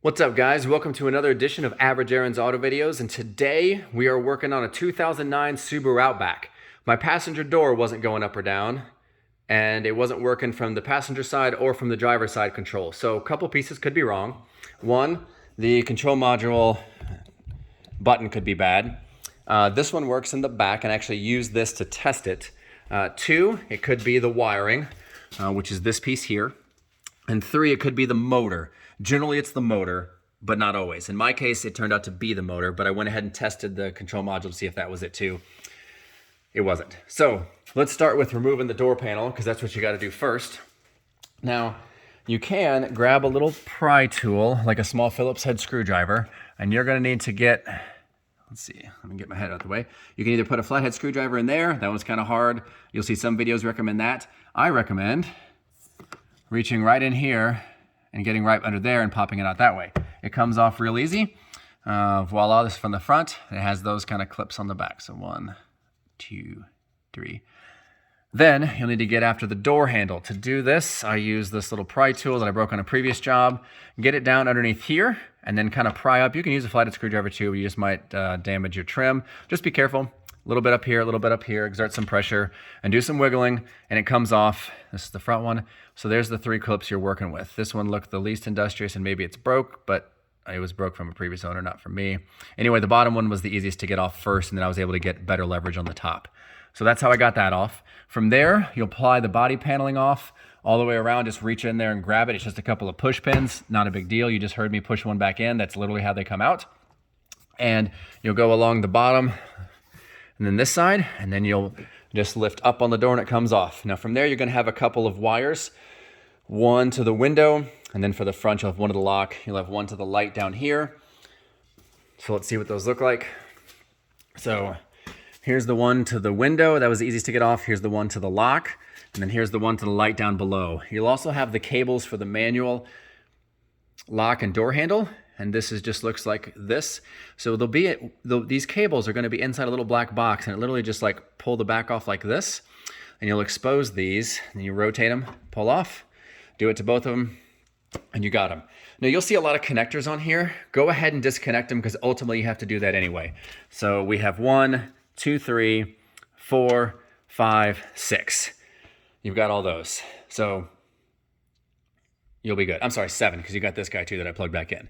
What's up, guys? Welcome to another edition of Average Aaron's Auto Videos, and today we are working on a 2009 Subaru Outback. My passenger door wasn't going up or down, and it wasn't working from the passenger side or from the driver's side control. So a couple pieces could be wrong. One, the control module button could be bad. This one works in the back, and I actually use this to test it. Two, it could be the wiring, which is this piece here. And three, it could be the motor. Generally, it's the motor, but not always. In my case, it turned out to be the motor, but I went ahead and tested the control module to see if that was it too. It wasn't. So let's start with removing the door panel, because that's what you got to do first. Now, you can grab a little pry tool, like a small Phillips head screwdriver, and you're going to need to get, let's see, let me get my head out of the way. You can either put a flathead screwdriver in there. That one's kind of hard. You'll see some videos recommend that. I recommend reaching right in here and getting right under there and popping it out that way. It comes off real easy. Voila, this is from the front. It has those kind of clips on the back. So 1, 2, 3. Then you'll need to get after the door handle. To do this, I use this little pry tool that I broke on a previous job. Get it down underneath here and then kind of pry up. You can use a flathead screwdriver too, but you just might damage your trim. Just be careful. A little bit up here, a little bit up here, exert some pressure and do some wiggling and it comes off. This is the front one. So there's the 3 clips you're working with. This one looked the least industrious and maybe it's broke, but it was broke from a previous owner, not from me. Anyway, the bottom one was the easiest to get off first and then I was able to get better leverage on the top. So that's how I got that off. From there, you'll apply the body paneling off all the way around. Just reach in there and grab it. It's just a couple of push pins, not a big deal. You just heard me push one back in. That's literally how they come out. And you'll go along the bottom and then this side, and then you'll just lift up on the door and it comes off. Now from there, you're gonna have a couple of wires, one to the window, and then for the front, you'll have one to the lock. You'll have one to the light down here. So let's see what those look like. So here's the one to the window. That was the easiest to get off. Here's the one to the lock, and then here's the one to the light down below. You'll also have the cables for the manual lock and door handle. And this just looks like this. So these cables are gonna be inside a little black box and it literally just like pull the back off like this and you'll expose these and you rotate them, pull off, do it to both of them and you got them. Now you'll see a lot of connectors on here. Go ahead and disconnect them because ultimately you have to do that anyway. So we have 1, 2, 3, 4, 5, 6. You've got all those. So you'll be good. I'm sorry, 7 because you got this guy too that I plugged back in.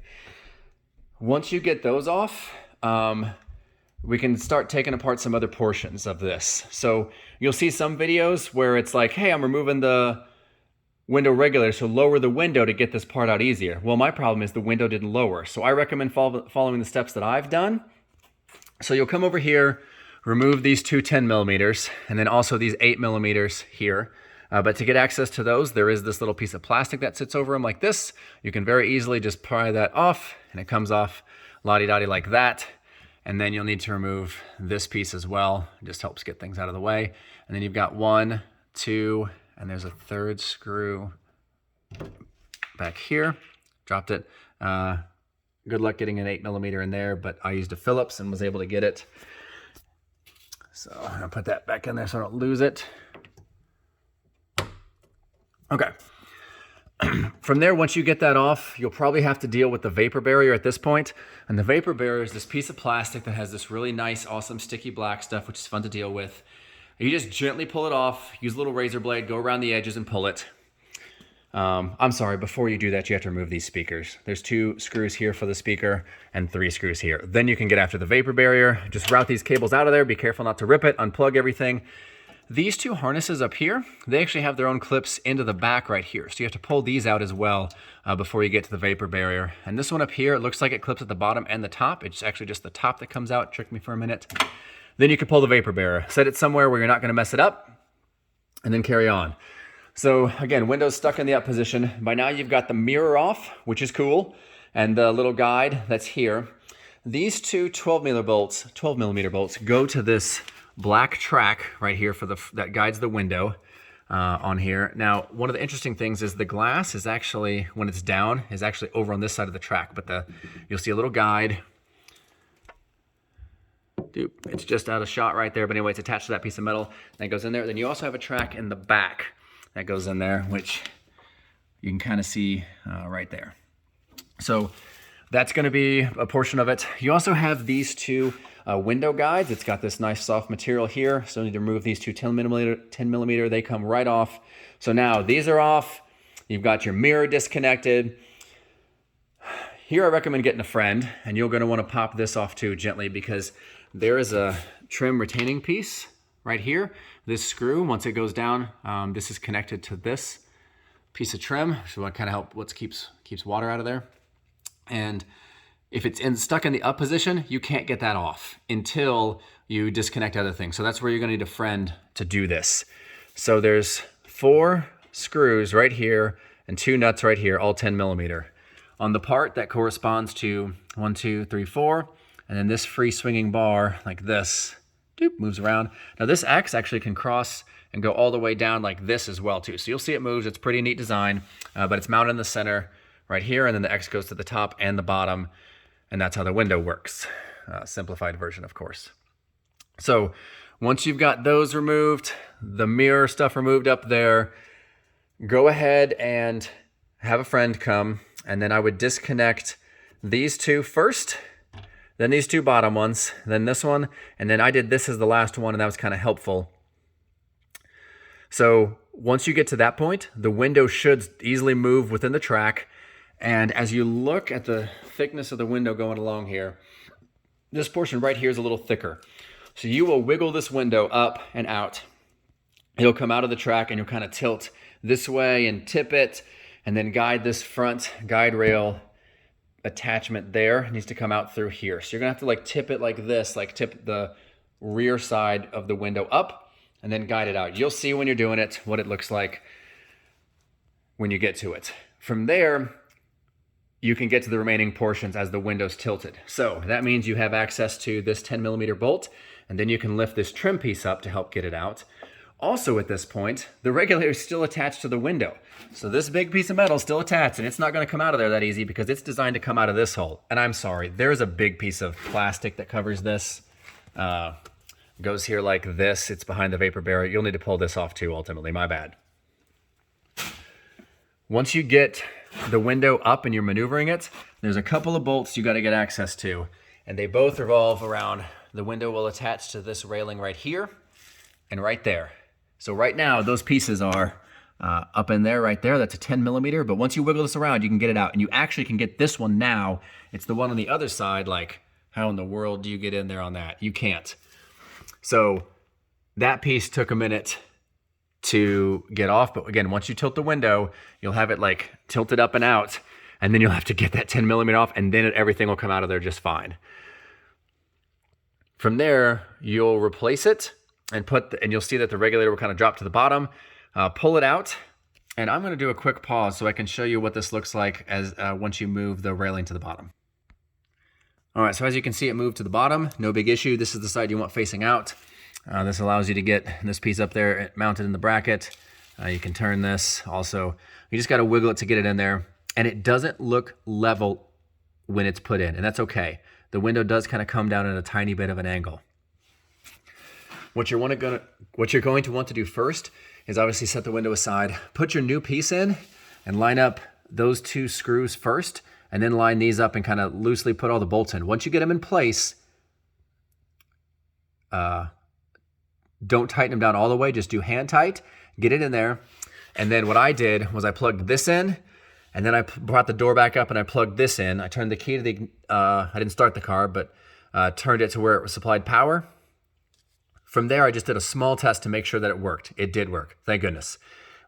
Once you get those off, we can start taking apart some other portions of this. So you'll see some videos where it's like, hey, I'm removing the window regulator, so lower the window to get this part out easier. Well, my problem is the window didn't lower. So I recommend following the steps that I've done. So you'll come over here, remove these two 10 millimeters, and then also these 8 millimeters here. But to get access to those, there is this little piece of plastic that sits over them like this. You can very easily just pry that off and it comes off la-di-da-di like that. And then you'll need to remove this piece as well. It just helps get things out of the way. And then you've got 1, 2, and there's a 3rd screw back here. Dropped it. Good luck getting an 8 millimeter in there, but I used a Phillips and was able to get it. So I'm gonna put that back in there so I don't lose it. Okay. From there, once you get that off, you'll probably have to deal with the vapor barrier at this point. And the vapor barrier is this piece of plastic that has this really nice, awesome, sticky black stuff, which is fun to deal with. You just gently pull it off, use a little razor blade, go around the edges and pull it. I'm sorry, before you do that, you have to remove these speakers. There's 2 screws here for the speaker and 3 screws here. Then you can get after the vapor barrier. Just route these cables out of there. Be careful not to rip it, unplug everything. These 2 harnesses up here, they actually have their own clips into the back right here. So you have to pull these out as well before you get to the vapor barrier. And this one up here, it looks like it clips at the bottom and the top. It's actually just the top that comes out. Tricked me for a minute. Then you can pull the vapor barrier. Set it somewhere where you're not gonna mess it up and then carry on. So again, window's stuck in the up position. By now you've got the mirror off, which is cool, and the little guide that's here. These 2 12 millimeter bolts go to this black track right here for that guides the window on here. Now, one of the interesting things is the glass is actually, when it's down, is actually over on this side of the track, but you'll see a little guide. It's just out of shot right there, but anyway, it's attached to that piece of metal that goes in there. Then you also have a track in the back that goes in there, which you can kind of see right there. So that's going to be a portion of it. You also have these two window guides. It's got this nice soft material here. So you need to remove these two 10 millimeter. They come right off. So now these are off. You've got your mirror disconnected. Here I recommend getting a friend, and you're going to want to pop this off too gently, because there is a trim retaining piece right here. This screw, once it goes down, this is connected to this piece of trim, so it kind of help what keeps water out of there. And if it's stuck in the up position, you can't get that off until you disconnect other things. So that's where you're going to need a friend to do this. So there's 4 screws right here and 2 nuts right here, all 10 millimeter. On the part that corresponds to 1, 2, 3, 4, and then this free swinging bar like this, doop, moves around. Now this X actually can cross and go all the way down like this as well too. So you'll see it moves. It's pretty neat design, but it's mounted in the center right here, and then the X goes to the top and the bottom, and that's how the window works. Simplified version, of course. So once you've got those removed, the mirror stuff removed up there, go ahead and have a friend come, and then I would disconnect these 2 first, then these 2 bottom ones, then this one, and then I did this as the last one, and that was kind of helpful. So once you get to that point, the window should easily move within the track. And as you look at the thickness of the window going along here, this portion right here is a little thicker. So you will wiggle this window up and out. It'll come out of the track, and you'll kind of tilt this way and tip it, and then guide this front guide rail attachment there. It needs to come out through here. So you're gonna have to like tip it like this, like tip the rear side of the window up and then guide it out. You'll see when you're doing it what it looks like when you get to it. From there, you can get to the remaining portions as the window's tilted. So that means you have access to this 10 millimeter bolt, and then you can lift this trim piece up to help get it out. Also at this point, the regulator is still attached to the window. So this big piece of metal is still attached, and it's not gonna come out of there that easy because it's designed to come out of this hole. And I'm sorry, there's a big piece of plastic that covers this. Goes here like this, it's behind the vapor barrier. You'll need to pull this off too, ultimately, my bad. Once you get the window up and you're maneuvering it, there's a couple of bolts you gotta get access to, and they both revolve around. The window will attach to this railing right here and right there. So right now, those pieces are up in there, right there. That's a 10 millimeter, but once you wiggle this around, you can get it out. And you actually can get this one now. It's the one on the other side, like, how in the world do you get in there on that? You can't. So that piece took a minute to get off, but again, once you tilt the window, you'll have it like tilted up and out, and then you'll have to get that 10 millimeter off, and then everything will come out of there just fine. From there, you'll replace it and and you'll see that the regulator will kind of drop to the bottom. Pull it out, and I'm going to do a quick pause so I can show you what this looks like as once you move the railing to the bottom. All right, so as you can see, it moved to the bottom. No big issue. This is the side you want facing out. This allows you to get this piece up there mounted in the bracket. You can turn this. Also, you just got to wiggle it to get it in there, and it doesn't look level when it's put in, and that's okay. The window does kind of come down at a tiny bit of an angle. What you're going to want to do first is obviously set the window aside, put your new piece in, and line up those 2 screws first, and then line these up and kind of loosely put all the bolts in. Once you get them in place, don't tighten them down all the way, just do hand tight, get it in there. And then what I did was I plugged this in, and then I brought the door back up and I plugged this in. I turned the key to the, I didn't start the car, but turned it to where it supplied power. From there, I just did a small test to make sure that it worked. It did work, thank goodness,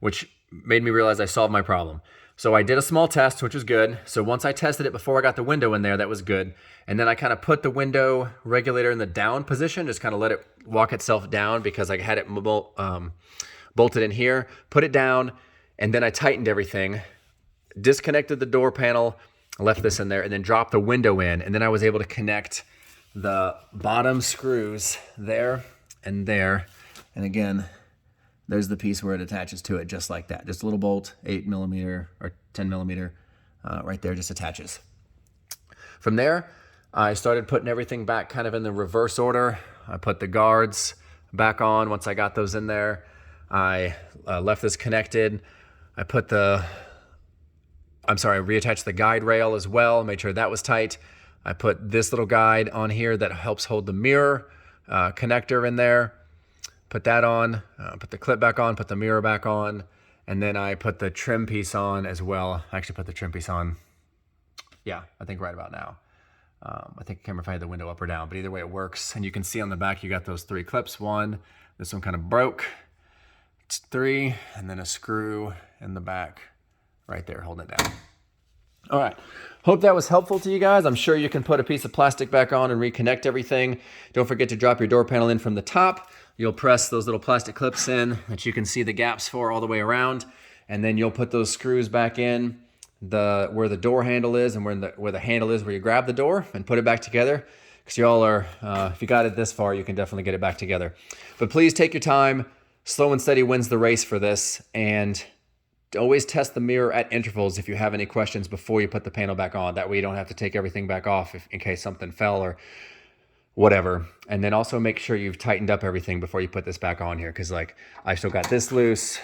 which made me realize I solved my problem. So I did a small test, which was good. So once I tested it before I got the window in there, that was good. And then I kind of put the window regulator in the down position, just kind of let it walk itself down because I had it bolted in here, put it down, and then I tightened everything, disconnected the door panel, left this in there, and then dropped the window in. And then I was able to connect the bottom screws there and there. And again, there's the piece where it attaches to it just like that. Just a little bolt, 8 millimeter or 10 millimeter right there, just attaches. From there, I started putting everything back kind of in the reverse order. I put the guards back on once I got those in there. I left this connected. I put the reattached the guide rail as well, made sure that was tight. I put this little guide on here that helps hold the mirror connector in there. Put that on, put the clip back on, put the mirror back on, and then I put the trim piece on as well. I actually put the trim piece on, yeah, I think right about now. I think I can't remember if I had the window up or down, but either way it works. And you can see on the back, you got those 3 clips. One, this one kind of broke. It's 3, and then a screw in the back right there holding it down. All right, hope that was helpful to you guys. I'm sure you can put a piece of plastic back on and reconnect everything. Don't forget to drop your door panel in from the top. You'll press those little plastic clips in that you can see the gaps for all the way around, and then you'll put those screws back in where the door handle is and where the handle is where you grab the door, and put it back together. Because y'all are, if you got it this far, you can definitely get it back together. But please take your time. Slow and steady wins the race for this, and always test the mirror at intervals if you have any questions before you put the panel back on. That way you don't have to take everything back off in case something fell or whatever. And then also make sure you've tightened up everything before you put this back on here, because like I still got this loose,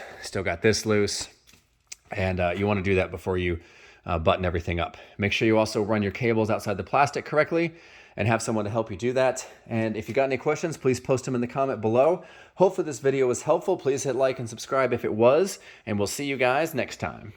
and you want to do that before you button everything up. Make sure you also run your cables outside the plastic correctly and have someone to help you do that. And if you got any questions, please post them in the comment below. Hopefully this video was helpful. Please hit like and subscribe if it was, and we'll see you guys next time.